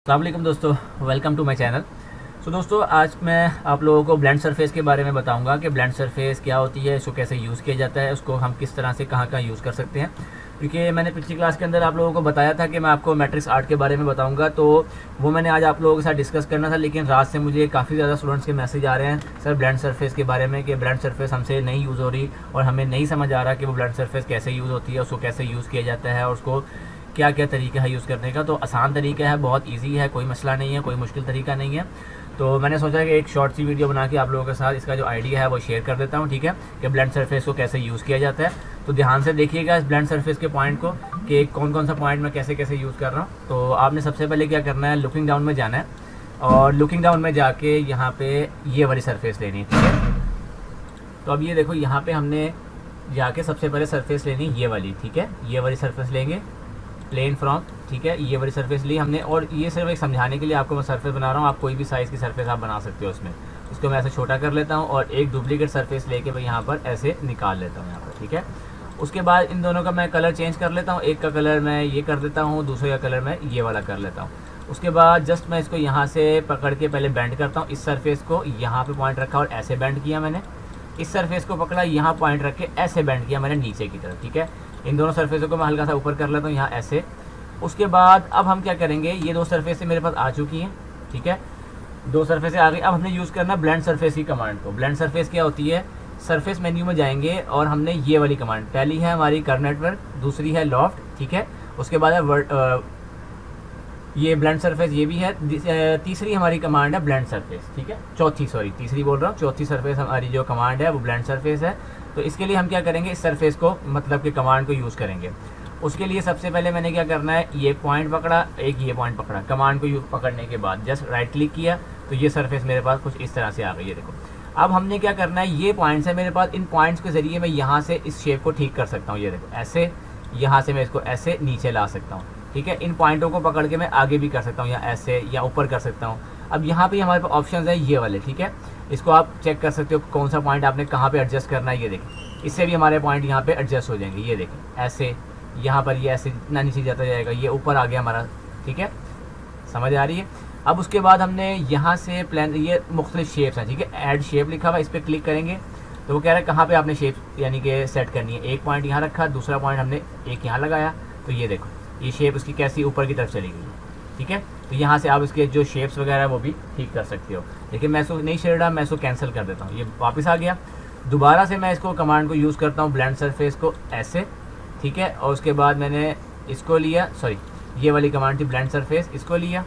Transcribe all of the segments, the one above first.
अस्सलाम वालेकुम दोस्तों, वेलकम टू माय चैनल। दोस्तों, आज मैं आप लोगों को ब्लेंड सरफेस के बारे में बताऊंगा कि ब्लेंड सरफेस क्या होती है, इसको कैसे यूज़ किया जाता है, उसको हम किस तरह से कहाँ यूज़ कर सकते हैं। क्योंकि मैंने पिछली क्लास के अंदर आप लोगों को बताया था कि मैं आपको मैट्रिक्स आर्ट के बारे में बताऊंगा, तो वो मैंने आज आप लोगों के साथ डिस्कस करना था। लेकिन रात से मुझे काफ़ी ज़्यादा स्टूडेंट्स के मैसेज आ रहे हैं सर ब्लेंड सरफेस के बारे में कि ब्लेंड सरफेस हमसे नहीं यूज़ हो रही और हमें नहीं समझ आ रहा कि वो ब्लेंड सरफेस कैसे यूज़ होती है, उसको कैसे यूज़ किया जाता है और उसको क्या क्या तरीका है यूज़ करने का। तो आसान तरीका है, बहुत इजी है, कोई मसला नहीं है, कोई मुश्किल तरीका नहीं है। तो मैंने सोचा कि एक शॉर्ट सी वीडियो बना के आप लोगों के साथ इसका जो आइडिया है वो शेयर कर देता हूँ, ठीक है, कि ब्लेंड सरफेस को कैसे यूज़ किया जाता है। तो ध्यान से देखिएगा इस ब्लेंड सरफेस के पॉइंट को कि कौन कौन सा पॉइंट मैं कैसे कैसे यूज़ कर रहा हूँ। तो आपने सबसे पहले क्या करना है, लुकिंग डाउन में जाना है और लुकिंग डाउन में जाके यहाँ पे ये वाली सरफेस लेनी है, ठीक है। तो अब ये देखो, यहाँ पे हमने जाके सबसे पहले सरफेस लेनी ये वाली, ठीक है, ये वाली सरफेस लेंगे प्लेन फ्रॉम, ठीक है, ये वाली सरफेस ली हमने। और ये सिर्फ एक समझाने के लिए आपको मैं सरफेस बना रहा हूँ, आप कोई भी साइज़ की सरफेस आप बना सकते हो उसमें। उसको मैं ऐसे छोटा कर लेता हूँ और एक डुप्लीकेट सरफेस लेके मैं यहाँ पर ऐसे निकाल लेता हूँ यहाँ पर, ठीक है। उसके बाद इन दोनों का मैं कलर चेंज कर लेता हूँ, एक का कलर मैं ये कर देता हूँ, दूसरे का कलर मैं ये वाला कर लेता हूँ। उसके बाद जस्ट मैं इसको यहाँ से पकड़ के पहले बेंड करता हूँ, इस सरफेस को यहाँ पे पॉइंट रखा और ऐसे बेंड किया मैंने, इस सरफेस को पकड़ा, यहाँ पॉइंट रख के ऐसे बेंड किया मैंने नीचे की तरफ, ठीक है। इन दोनों सरफेसों को मैं हल्का सा ऊपर कर लेता हूँ यहाँ ऐसे। उसके बाद अब हम क्या करेंगे, ये दो सरफेसें मेरे पास आ चुकी हैं, ठीक है, दो सरफेसें आ गई। अब हमने यूज़ करना ब्लेंड सरफेस की कमांड को। ब्लेंड सरफेस क्या होती है, सरफेस मेन्यू में जाएंगे और हमने ये वाली कमांड, पहली है हमारी कर्व नेटवर्क, दूसरी है लॉफ्ट, ठीक है। उसके बाद है ये ब्लेंड सरफेस, ये भी है। तीसरी हमारी कमांड है ब्लेंड सरफेस, ठीक है, तीसरी बोल रहा हूँ, चौथी सरफेस हमारी जो कमांड है वो ब्लेंड सरफेस है। तो इसके लिए हम क्या करेंगे, इस सरफेस को मतलब कि कमांड को यूज़ करेंगे। उसके लिए सबसे पहले मैंने क्या करना है, ये पॉइंट पकड़ा, एक ये पॉइंट पकड़ा, कमांड को पकड़ने के बाद जस्ट राइट क्लिक किया तो ये सरफेस मेरे पास कुछ इस तरह से आ गई है, देखो। अब हमने क्या करना है, ये पॉइंट्स है मेरे पास, इन पॉइंट्स के ज़रिए मैं यहाँ से इस शेप को ठीक कर सकता हूँ, ये देखो ऐसे, यहाँ से मैं इसको ऐसे नीचे ला सकता हूँ, ठीक है। इन पॉइंटों को पकड़ के मैं आगे भी कर सकता हूँ, या ऐसे या ऊपर कर सकता हूँ। अब यहाँ पे हमारे पास ऑप्शन है ये वाले, ठीक है, इसको आप चेक कर सकते हो कौन सा पॉइंट आपने कहाँ पे एडजस्ट करना है। ये देखें, इससे भी हमारे पॉइंट यहाँ पे एडजस्ट हो जाएंगे, ये देखें ऐसे, यहाँ पर ये ऐसे जितना नीचे जाता जाएगा ये ऊपर आ गया हमारा, ठीक है, समझ आ रही है। अब उसके बाद हमने यहाँ से प्लान, ये मुख्तलिफ शेप्स हैं, ठीक है, ऐड शेप लिखा हुआ, इस पर क्लिक करेंगे तो वो कह रहा है कहाँ पे आपने शेप यानी कि सेट करनी है। एक पॉइंट यहाँ रखा, दूसरा पॉइंट हमने एक यहाँ लगाया, तो ये देखो ये शेप उसकी कैसी ऊपर की तरफ चली गई, ठीक है। तो यहाँ से आप इसके जो शेप्स वगैरह वो भी ठीक कर सकते हो। लेकिन मैं इसको नहीं शेड रहा, मैं इसको कैंसिल कर देता हूँ, ये वापस आ गया। दोबारा से मैं इसको कमांड को यूज़ करता हूँ, ब्लेंड सरफेस को ऐसे, ठीक है। और उसके बाद मैंने इसको लिया, सॉरी ये वाली कमांड थी ब्लेंड सरफेस, इसको लिया,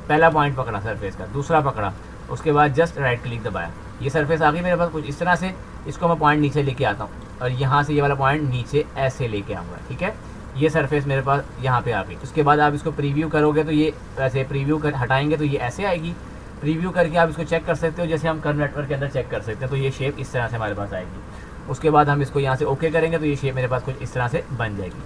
पहला पॉइंट पकड़ा सरफेस का, दूसरा पकड़ा, उसके बाद जस्ट राइट क्लिक दबाया, ये सरफेस आ गई मेरे पास कुछ इस तरह से। इसको मैं पॉइंट नीचे लेके आता हूँ और यहाँ से ये वाला पॉइंट नीचे ऐसे लेके आऊँगा, ठीक है। ये सरफेस मेरे पास यहाँ पे आ गई। उसके बाद आप इसको प्रीव्यू करोगे तो ये ऐसे प्रीव्यू कर हटाएंगे तो ये ऐसे आएगी। प्रीव्यू करके आप इसको चेक कर सकते हो, जैसे हम कर्व नेटवर्क के अंदर चेक कर सकते हैं। तो ये शेप इस तरह से हमारे पास आएगी। उसके बाद हम इसको यहाँ से ओके करेंगे तो ये शेप मेरे पास कुछ इस तरह से बन जाएगी।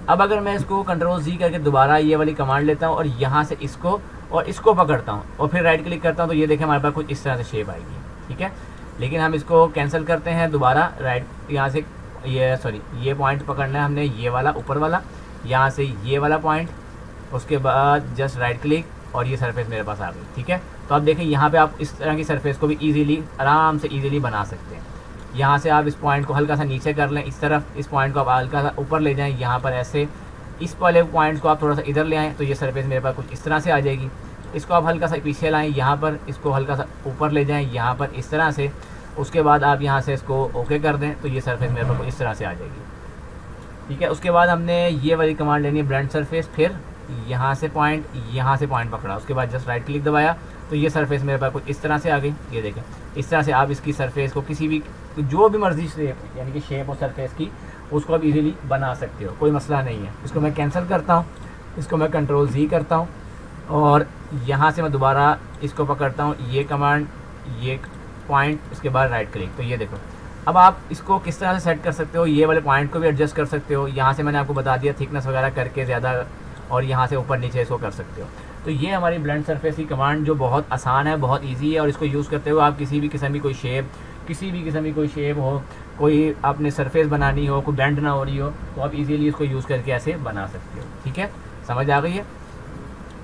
अब अगर मैं इसको Ctrl+Z करके दोबारा ये वाली कमांड लेता हूँ और यहाँ से इसको और इसको पकड़ता हूँ और फिर राइट क्लिक करता हूँ तो ये देखें हमारे पास कुछ इस तरह से शेप आएगी, ठीक है। लेकिन हम इसको कैंसिल करते हैं, दोबारा राइट यहाँ से ये पॉइंट पकड़ना है हमने, ये वाला ऊपर वाला, यहाँ से ये वाला पॉइंट, उसके बाद जस्ट राइट क्लिक और ये सरफेस मेरे पास आ गई, ठीक है। तो आप देखें यहाँ पे आप इस तरह की सरफेस को भी इजीली, आराम से इजीली बना सकते हैं। यहाँ से आप इस पॉइंट को हल्का सा नीचे कर लें, इस तरफ इस पॉइंट को आप हल्का सा ऊपर ले जाएं, यहाँ पर ऐसे, इस वाले पॉइंट को आप थोड़ा सा इधर ले आएँ तो ये सरफेस मेरे पास कुछ इस तरह से आ जाएगी। इसको आप हल्का सा पीछे लाएँ, यहाँ पर इसको हल्का सा ऊपर ले जाएँ, यहाँ पर इस तरह से। उसके बाद आप यहाँ से इसको ओके कर दें तो ये सरफेस मेरे पास इस तरह से आ जाएगी, ठीक है। उसके बाद हमने ये वाली कमांड लेनी है ब्लेंड सरफेस, फिर यहाँ से पॉइंट पकड़ा, उसके बाद जस्ट राइट क्लिक दबाया तो ये सरफेस मेरे पास कुछ इस तरह से आ गई। ये देखें इस तरह से आप इसकी सरफेस को किसी भी जो भी मर्जी शेप यानी कि शेप हो सरफेस की, उसको आप इजीली बना सकते हो, कोई मसला नहीं है। इसको मैं कैंसिल करता हूँ, इसको मैं Ctrl+Z करता हूँ और यहाँ से मैं दोबारा इसको पकड़ता हूँ, ये कमांड, ये पॉइंट, उसके बाद राइट क्लिक। तो ये देखो अब आप इसको किस तरह से सेट कर सकते हो, ये वाले पॉइंट को भी एडजस्ट कर सकते हो। यहाँ से मैंने आपको बता दिया थिकनेस वगैरह करके ज़्यादा, और यहाँ से ऊपर नीचे इसको कर सकते हो। तो ये हमारी ब्लेंड सरफेस की कमांड जो बहुत आसान है, बहुत इजी है, और इसको यूज़ करते हुए आप किसी भी किस्म की कोई शेप, किसी भी किस्म की कोई शेप हो, कोई आपने सरफेस बनानी हो, कोई बेंड ना हो रही हो, तो आप इजीली इसको यूज़ करके ऐसे बना सकते हो, ठीक है। समझ आ गई है।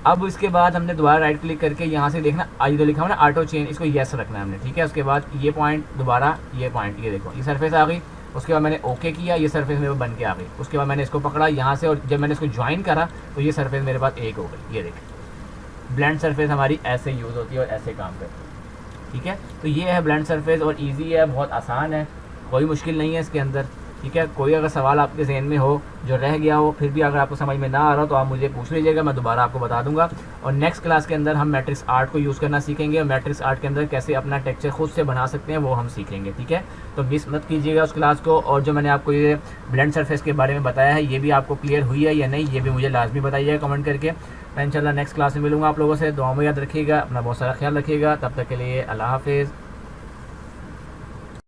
अब इसके बाद हमने दोबारा राइट क्लिक करके यहाँ से देखना आज तो लिखा हुआ ना ऑटो चेंज, इसको येस रखना है हमने, ठीक है। उसके बाद ये पॉइंट दोबारा ये पॉइंट, ये देखो ये सरफेस आ गई। उसके बाद मैंने ओके किया, ये सरफेस मेरे बन के आ गई। उसके बाद मैंने इसको पकड़ा यहाँ से और जब मैंने इसको ज्वाइन करा तो ये सरफेस मेरे पास एक हो गई। ये देखिए ब्लेंड सरफेस हमारी ऐसे यूज़ होती है और ऐसे काम करती है, ठीक है। तो ये है ब्लेंड सरफेस और ईजी है, बहुत आसान है, कोई मुश्किल नहीं है इसके अंदर, ठीक है। कोई अगर सवाल आपके जहन में हो जो रह गया हो, फिर भी अगर आपको समझ में ना आ रहा हो तो आप मुझे पूछ लीजिएगा, मैं दोबारा आपको बता दूंगा। और नेक्स्ट क्लास के अंदर हम मैट्रिक्स आर्ट को यूज़ करना सीखेंगे और मैट्रिक्स आर्ट के अंदर कैसे अपना टेक्सचर खुद से बना सकते हैं वो हम सीखेंगे, ठीक है। तो मिस मत कीजिएगा उस क्लास को। और जो मैंने आपको ये ब्लेंड सरफेस के बारे में बताया है ये भी आपको क्लियर हुई है या नहीं, ये भी मुझे लाजमी बताइएगा कमेंट करके। मैं इंशाल्लाह नेक्स्ट क्लास में मिलूंगा आप लोगों से। दुआ में याद रखिएगा, अपना बहुत सारा ख्याल रखिएगा। तब तक के लिए अल्लाह हाफिज़।